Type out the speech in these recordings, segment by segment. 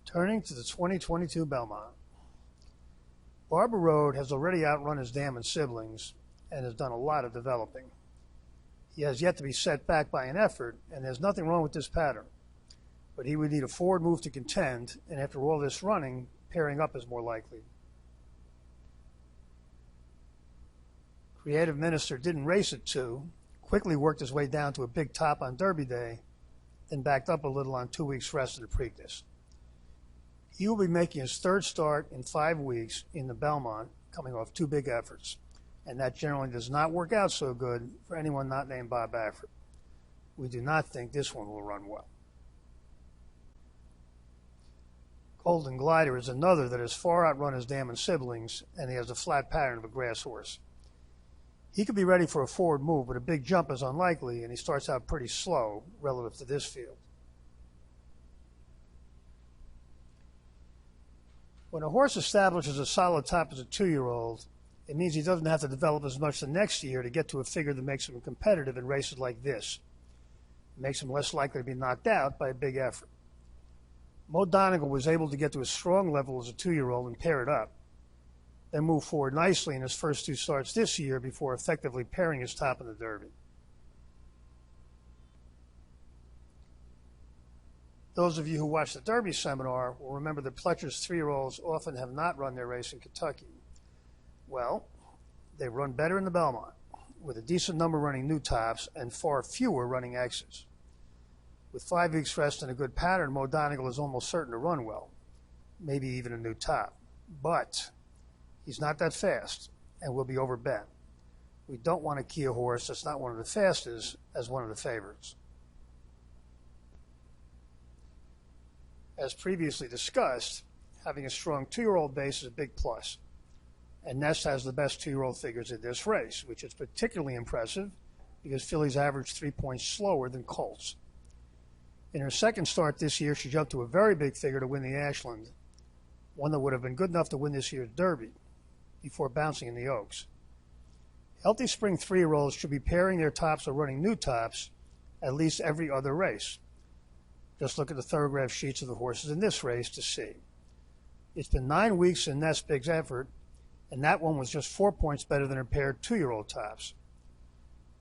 Turning to the 2022 Belmont. Barber Road has already outrun his dam and siblings and has done a lot of developing. He has yet to be set back by an effort, and there's nothing wrong with this pattern. But he would need a forward move to contend, and after all this running, pairing up is more likely. Creative Minister didn't race at 2, quickly worked his way down to a big top on Derby Day, then backed up a little on 2 weeks rest at the Preakness. He will be making his third start in 5 weeks in the Belmont, coming off 2 big efforts, and that generally does not work out so good for anyone not named Bob Baffert. We do not think this one will run well. Golden Glider is another that has far outrun his dam and siblings, and he has a flat pattern of a grass horse. He could be ready for a forward move, but a big jump is unlikely, and he starts out pretty slow relative to this field. When a horse establishes a solid top as a 2-year-old, it means he doesn't have to develop as much the next year to get to a figure that makes him competitive in races like this. It makes him less likely to be knocked out by a big effort. Mo Donegal was able to get to a strong level as a 2-year-old and pair it up, then move forward nicely in his first 2 starts this year before effectively pairing his top in the Derby. Those of you who watched the Derby seminar will remember that Pletcher's 3-year-olds often have not run their race in Kentucky. Well, they run better in the Belmont, with a decent number running new tops and far fewer running exits. With 5 weeks rest and a good pattern, Mo Donegal is almost certain to run well, maybe even a new top. But he's not that fast and will be overbent. We don't want to key a horse that's not one of the fastest as one of the favorites. As previously discussed, having a strong 2-year-old base is a big plus, and Nestl has the best 2-year-old figures in this race, which is particularly impressive because fillies average 3 points slower than colts. In her second start this year, she jumped to a very big figure to win the Ashland, one that would have been good enough to win this year's Derby, before bouncing in the Oaks. Healthy spring 3-year-olds should be pairing their tops or running new tops at least every other race. Just look at the Thoro-Graph sheets of the horses in this race to see. It's been 9 weeks in Nestl's big effort, and that one was just 4 points better than her paired 2-year-old tops.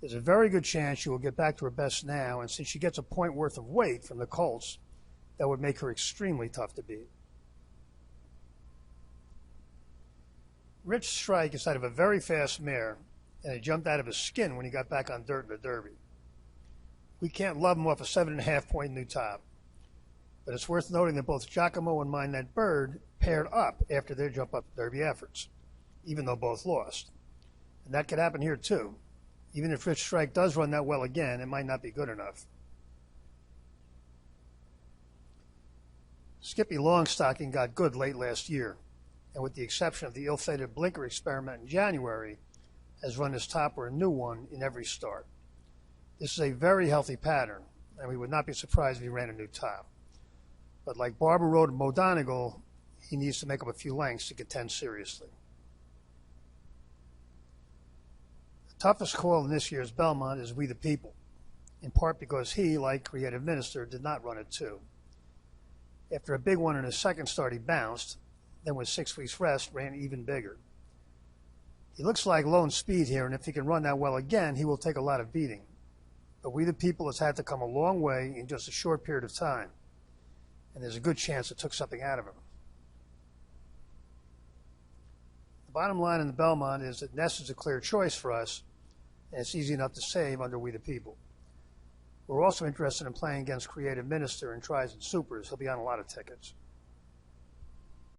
There's a very good chance she will get back to her best now, and since she gets a point worth of weight from the colts, that would make her extremely tough to beat. Rich Strike is out of a very fast mare, and it jumped out of his skin when he got back on dirt in the Derby. We can't love him off a 7.5 point new top, but it's worth noting that both Giacomo and Mind That Bird paired up after their jump up Derby efforts, even though both lost. And that could happen here too. Even if Rich Strike does run that well again, it might not be good enough. Skippy Longstocking got good late last year, and with the exception of the ill-fated blinker experiment in January, has run his top or a new one in every start. This is a very healthy pattern, and we would not be surprised if he ran a new top. But like Barber Road and Mo Donegal, he needs to make up a few lengths to contend seriously. The toughest call in this year's Belmont is We the People, in part because he, like Creative Minister, did not run at 2. After a big one in his second start, he bounced, then with 6 weeks rest, ran even bigger. He looks like lone speed here, and if he can run that well again, he will take a lot of beating. But We the People has had to come a long way in just a short period of time, and there's a good chance it took something out of him. The bottom line in the Belmont is that Nestl is a clear choice for us, and it's easy enough to save under We the People. We're also interested in playing against Creative Minister in tries and supers. He'll be on a lot of tickets.